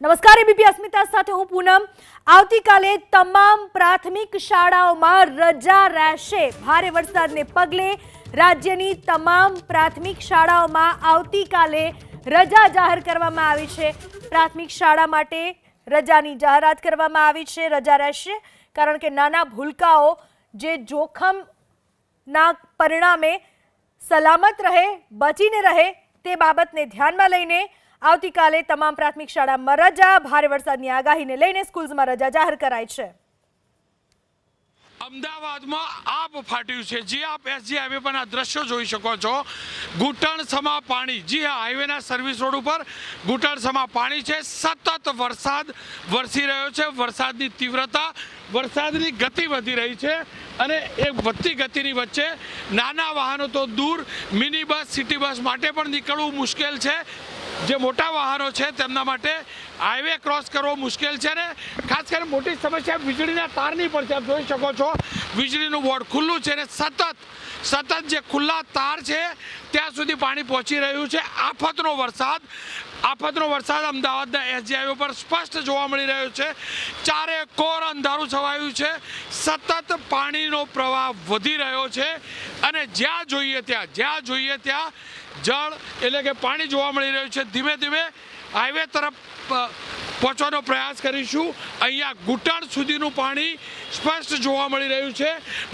નમસ્કાર, એબીપી અસ્મિતા સાથે હું પૂનમ। આવતીકાલે તમામ પ્રાથમિક શાળાઓમાં રજા રહેશે। ભારે વરસાદને પગલે રાજ્યની તમામ પ્રાથમિક શાળાઓમાં આવતીકાલે રજા જાહેર કરવામાં આવી છે। પ્રાથમિક શાળા માટે રજાની જાહેરાત કરવામાં આવી છે। રજા રહેશે કારણ કે નાના ભૂલકાઓ જે જોખમના પરિણામે સલામત રહે, બચીને રહે તે બાબતને ધ્યાનમાં લઈને આવતીકાલે તમામ પ્રાથમિક શાળામાં રજા। ભારે વરસાદની આગાહીને લઈને સ્કૂલ્સમાં રજા જાહેર કરાઈ છે। અમદાવાદમાં આબ ફાટ્યું છે। જી આપ એસજી હાઈવે પરના દ્રશ્યો જોઈ શકો છો। ઘૂંટણસમા પાણી। જી હા, હાઈવેના સર્વિસ રોડ ઉપર ઘૂંટણસમા પાણી છે। સતત વરસાદ વરસી રહ્યો છે। વરસાદની તીવ્રતા, વરસાદની ગતિ વધી રહી છે અને એ વધતી ગતિની વચ્ચે નાના વાહનો તો દૂર, મિની બસ, સિટી બસ માટે પણ નીકળવું મુશ્કેલ છે। જે મોટા વાહનો છે તેમના માટે હાઈવે ક્રોસ કરવો મુશ્કેલ છે ને ખાસ કરીને મોટી સમસ્યા વીજળીના તારની પણ છે। આપ જોઈ શકો છો વીજળીનું બોર્ડ ખુલ્લું છે ને સતત જે ખુલ્લા તાર છે ત્યાં સુધી પાણી પહોંચી રહ્યું છે। આફતનો વરસાદ અમદાવાદના એસજી હાઈવે પર સ્પષ્ટ જોવા મળી રહ્યો છે। ચારે કોર અંધારું છવાયું છે। સતત પાણીનો પ્રવાહ વધી રહ્યો છે અને જ્યાં જોઈએ ત્યાં જળ એટલે કે પાણી જોવા મળી રહ્યું છે। ધીમે ધીમે હાઈવે તરફ પહોંચવાનો પ્રયાસ કરીશું। અહીંયા ઘૂંટણ સુધીનું પાણી સ્પષ્ટ જોવા મળી રહ્યું છે।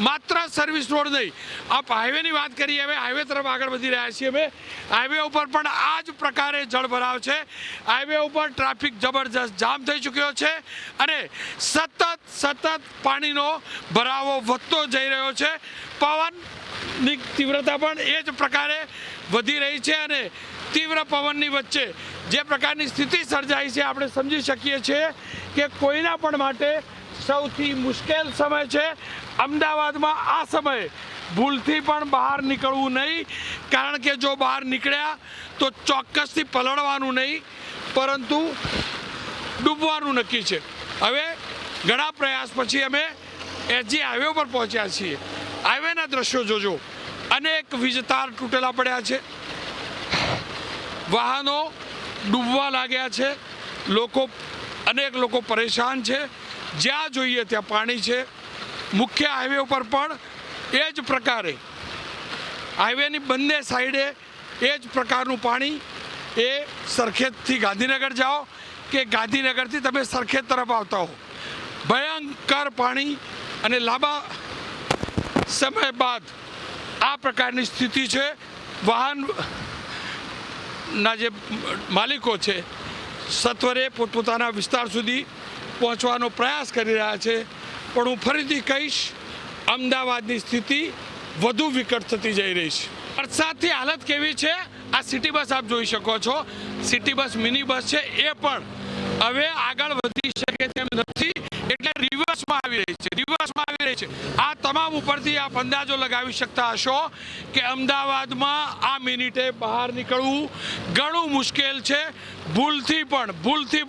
માત્ર સર્વિસ રોડ નહીં, આપ હાઈવેની વાત કરીએ, હવે હાઈવે તરફ આગળ વધી રહ્યા છીએ અમે। હાઈવે ઉપર પણ આ જ પ્રકારે જળભરાવ છે। હાઈવે ઉપર ટ્રાફિક જબરજસ્ત જામ થઈ ચૂક્યો છે અને સતત પાણીનો ભરાવો વધતો જઈ રહ્યો છે। પવનની તીવ્રતા પણ એ જ પ્રકારે વધી રહી છે અને તીવ્ર પવનની વચ્ચે જે પ્રકારની સ્થિતિ સર્જાઈ છે આપણે સમજી શકીએ છીએ કે કોઈના પણ માટે સૌથી મુશ્કેલ સમય છે। અમદાવાદમાં આ સમયે ભૂલથી પણ બહાર નીકળવું નહીં, કારણ કે જો બહાર નીકળ્યા તો ચોક્કસથી પલળવાનું નહીં પરંતુ ડૂબવાનું નક્કી છે। હવે ઘણા પ્રયાસ પછી અમે એસજી હાઈવે પર પહોંચ્યા છીએ। હાઈવેના દ્રશ્યો જોજો, અનેક વીજ તાર તૂટેલા પડ્યા છે, વાહનો ડૂબવા લાગ્યા છે, અનેક લોકો પરેશાન છે। જ્યાં જોઈએ ત્યાં પાણી છે। મુખ્ય હાઈવે ઉપર પણ એ જ પ્રકારે હાઈવેની બંને સાઈડે એ જ પ્રકારનું પાણી। એ સરખેજથી ગાંધીનગર જાઓ કે ગાંધીનગરથી તમે સરખેજ તરફ આવતા હો, ભયંકર પાણી અને લાંબા સમય બાદ આ પ્રકારની સ્થિતિ છે। વાહનના જે માલિકો છે સત્વરે પોતપોતાના વિસ્તાર સુધી પહોંચવાનો પ્રયાસ કરી રહ્યા છે, પણ હું ફરીથી કહીશ, અમદાવાદની સ્થિતિ વધુ વિકટ થતી જઈ રહી છે। વરસાદથી હાલત કેવી છે આ સિટી બસ આપ જોઈ શકો છો। સિટી બસ મિની બસ છે, એ પણ હવે આગળ વધી શકે તેમ નથી, એટલે રિવર્સમાં આવી રહી છે। આ તમામ ઉપરથી આપ અંદાજો લગાવી શકતા હશો કે અમદાવાદમાં આ મિનિટે બહાર નીકળવું ઘણું મુશ્કેલ છે। ભૂલથી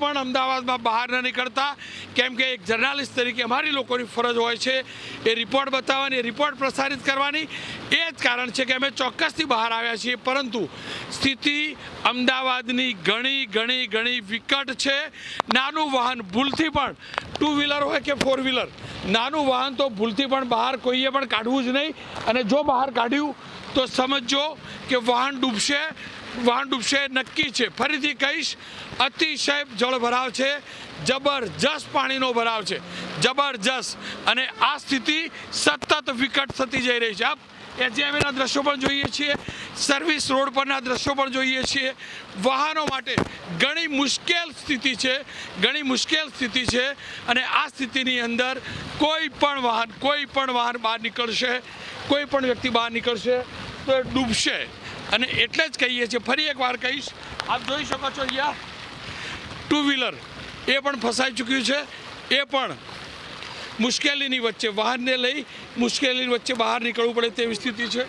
પણ અમદાવાદમાં બહાર ન નીકળતા, કેમ કે એક જર્નાલિસ્ટ તરીકે અમારી લોકોની ફરજ હોય છે એ રિપોર્ટ બતાવવાની, રિપોર્ટ પ્રસારિત કરવાની। એ જ કારણ છે કે અમે ચોક્કસથી બહાર આવ્યા છીએ, પરંતુ સ્થિતિ અમદાવાદની ઘણી વિકટ છે। નાનું વાહન ભૂલથી પણ, 2 વ્હીલર હોય કે 4 વ્હીલર, નાનું વાહન તો ભૂલથી પણ બહાર કોઈએ પણ કાઢવું જ નહીં, અને જો બહાર કાઢ્યું તો સમજો કે વાહન ડૂબશે નક્કી છે। ફરીથી કહીશ, અતિશય જળભરાવ છે, જબરજસ્ત પાણીનો ભરાવ છે, જબરજસ્ત, અને આ સ્થિતિ સતત વિકટ થતી જઈ રહી છે। આપ એસજી હાઈવેના દ્રશ્યો પણ જોઈએ છીએ, સર્વિસ રોડ પરના દ્રશ્યો પણ જોઈએ છીએ। વાહનો માટે ઘણી મુશ્કેલ સ્થિતિ છે અને આ સ્થિતિની અંદર કોઈ પણ વાહન બહાર નીકળશે, કોઈ પણ વ્યક્તિ બહાર નીકળશે તો એ ડૂબશે। અને એટલે જ કહીએ છીએ, ફરી એકવાર કહીશ, આપ જોઈ શકો છો અહીંયા 2 વ્હીલર એ પણ ફસાઈ ચૂક્યું છે, એ પણ મુશ્કેલીની વચ્ચે, વાહનને લઈ મુશ્કેલીની વચ્ચે બહાર નીકળવું પડે તેવી સ્થિતિ છે।